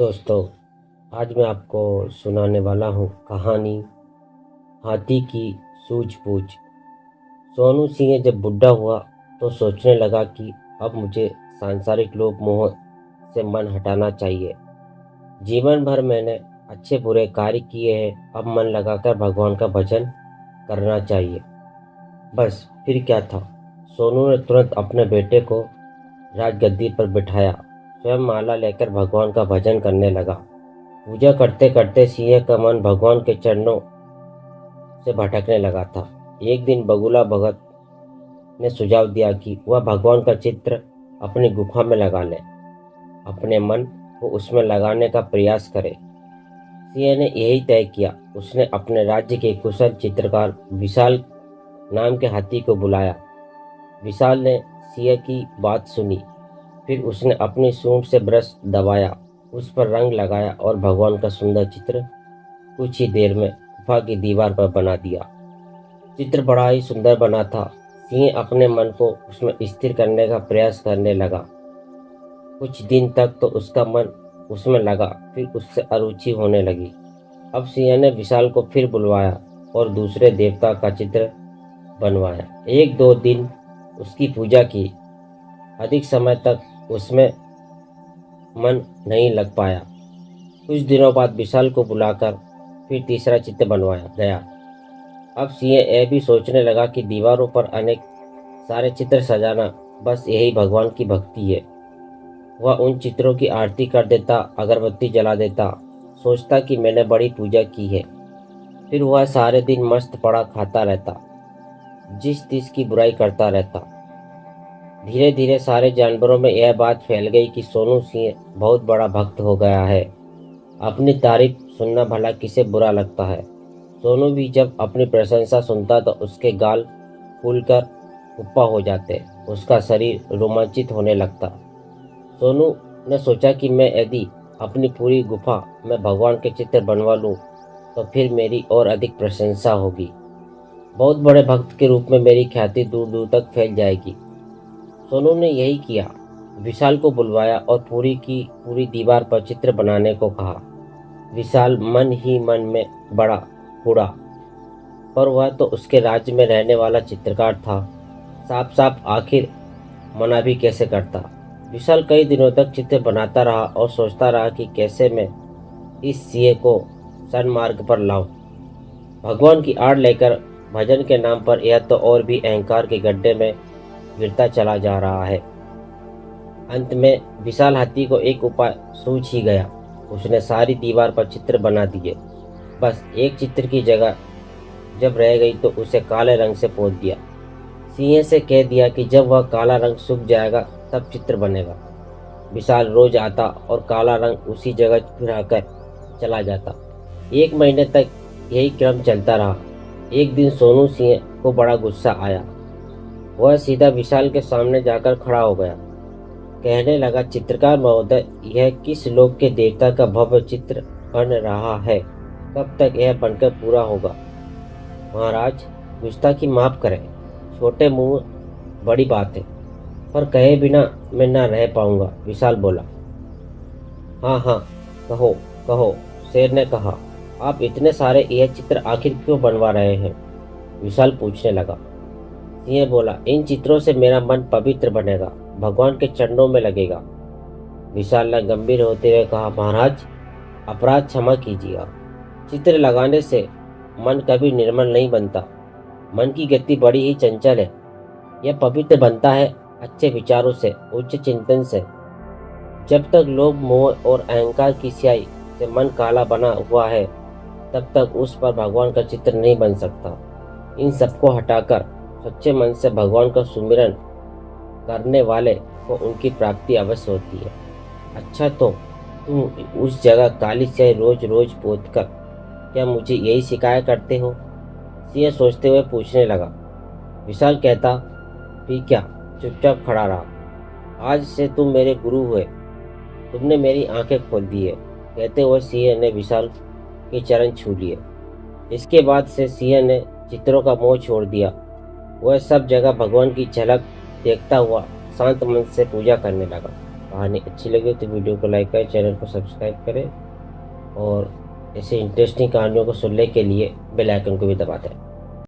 दोस्तों, आज मैं आपको सुनाने वाला हूँ कहानी हाथी की सूझबूझ। सोनू सिंह जब बुढ़ा हुआ तो सोचने लगा कि अब मुझे सांसारिक लोभ मोह से मन हटाना चाहिए। जीवन भर मैंने अच्छे बुरे कार्य किए हैं, अब मन लगाकर भगवान का भजन करना चाहिए। बस फिर क्या था, सोनू ने तुरंत अपने बेटे को राजगद्दी पर बिठाया, स्वयं माला लेकर भगवान का भजन करने लगा। पूजा करते करते सिंह का मन भगवान के चरणों से भटकने लगा था। एक दिन बगुला भगत ने सुझाव दिया कि वह भगवान का चित्र अपनी गुफा में लगा ले, अपने मन को उसमें लगाने का प्रयास करे। सिंह ने यही तय किया। उसने अपने राज्य के कुशल चित्रकार विशाल नाम के हाथी को बुलाया। विशाल ने सिंह की बात सुनी, फिर उसने अपनी सूंड से ब्रश दबाया, उस पर रंग लगाया और भगवान का सुंदर चित्र कुछ ही देर में गुफा की दीवार पर बना दिया। चित्र बड़ा ही सुंदर बना था। सिंह अपने मन को उसमें स्थिर करने का प्रयास करने लगा। कुछ दिन तक तो उसका मन उसमें लगा, फिर उससे अरुचि होने लगी। अब सिंह ने विशाल को फिर बुलवाया और दूसरे देवता का चित्र बनवाया। एक दो दिन उसकी पूजा की, अधिक समय तक उसमें मन नहीं लग पाया। कुछ दिनों बाद विशाल को बुलाकर फिर तीसरा चित्र बनवाया गया। अब सिंह यह भी सोचने लगा कि दीवारों पर अनेक सारे चित्र सजाना बस यही भगवान की भक्ति है। वह उन चित्रों की आरती कर देता, अगरबत्ती जला देता, सोचता कि मैंने बड़ी पूजा की है। फिर वह सारे दिन मस्त पड़ा खाता रहता, जिस तिस की बुराई करता रहता। धीरे धीरे सारे जानवरों में यह बात फैल गई कि सोनू सिंह बहुत बड़ा भक्त हो गया है। अपनी तारीफ सुनना भला किसे बुरा लगता है। सोनू भी जब अपनी प्रशंसा सुनता तो उसके गाल फूलकर कुप्पा हो जाते, उसका शरीर रोमांचित होने लगता। सोनू ने सोचा कि मैं यदि अपनी पूरी गुफा में भगवान के चित्र बनवा लूं तो फिर मेरी और अधिक प्रशंसा होगी। बहुत बड़े भक्त के रूप में मेरी ख्याति दूर दूर तक फैल जाएगी। सोनू ने यही किया। विशाल को बुलवाया और पूरी की पूरी दीवार पर चित्र बनाने को कहा। विशाल मन ही मन में बड़ा बूढ़ा, पर वह तो उसके राज्य में रहने वाला चित्रकार था। साफ साफ आखिर मना भी कैसे करता। विशाल कई दिनों तक चित्र बनाता रहा और सोचता रहा कि कैसे मैं इस सिंह को सन्मार्ग पर लाऊं। भगवान की आड़ लेकर भजन के नाम पर यह तो और भी अहंकार के गड्ढे में गिरता चला जा रहा है। अंत में विशाल हाथी को एक उपाय सूझ ही गया। उसने सारी दीवार पर चित्र बना दिए। बस एक चित्र की जगह जब रह गई तो उसे काले रंग से पोत दिया। सिंह से कह दिया कि जब वह काला रंग सूख जाएगा तब चित्र बनेगा। विशाल रोज आता और काला रंग उसी जगह फिराकर चला जाता। एक महीने तक यही क्रम चलता रहा। एक दिन सोनू सिंह को बड़ा गुस्सा आया। वह सीधा विशाल के सामने जाकर खड़ा हो गया। कहने लगा, चित्रकार महोदय, यह किस लोक के देवता का भव्य चित्र बन रहा है? कब तक यह बनकर पूरा होगा? महाराज, गुस्ताखी माफ करें, छोटे मुंह बड़ी बात है, पर कहे बिना मैं न रह पाऊंगा। विशाल बोला। हाँ हाँ, कहो कहो, शेर ने कहा। आप इतने सारे यह चित्र आखिर क्यों बनवा रहे हैं? विशाल पूछने लगा। सिंह बोला, इन चित्रों से मेरा मन पवित्र बनेगा, भगवान के चरणों में लगेगा। विशाल ने गंभीर होते हुए कहा, महाराज, अपराध क्षमा कीजिएगा। चित्र लगाने से मन कभी निर्मल नहीं बनता। मन की गति बड़ी ही चंचल है। यह पवित्र बनता है अच्छे विचारों से, उच्च चिंतन से। जब तक लोभ मोह और अहंकार की स्याही से मन काला बना हुआ है तब तक उस पर भगवान का चित्र नहीं बन सकता। इन सबको हटाकर सच्चे मन से भगवान का सुमिरन करने वाले को उनकी प्राप्ति अवश्य होती है। अच्छा, तो तुम उस जगह काली स्याही रोज रोज पोत कर क्या मुझे यही सिखाया करते हो? सिंह सोचते हुए पूछने लगा। विशाल कहता, फिर क्या? चुपचाप खड़ा रहा। आज से तुम मेरे गुरु हुए, तुमने मेरी आंखें खोल दी है। कहते हुए सिंह ने विशाल के चरण छू लिए। इसके बाद से सिंह ने चित्रों का मोह छोड़ दिया। वह सब जगह भगवान की झलक देखता हुआ शांत मन से पूजा करने लगा। कहानी अच्छी लगे तो वीडियो को लाइक करें, चैनल को सब्सक्राइब करें और ऐसे इंटरेस्टिंग कहानियों को सुनने के लिए बेल आइकन को भी दबा दें।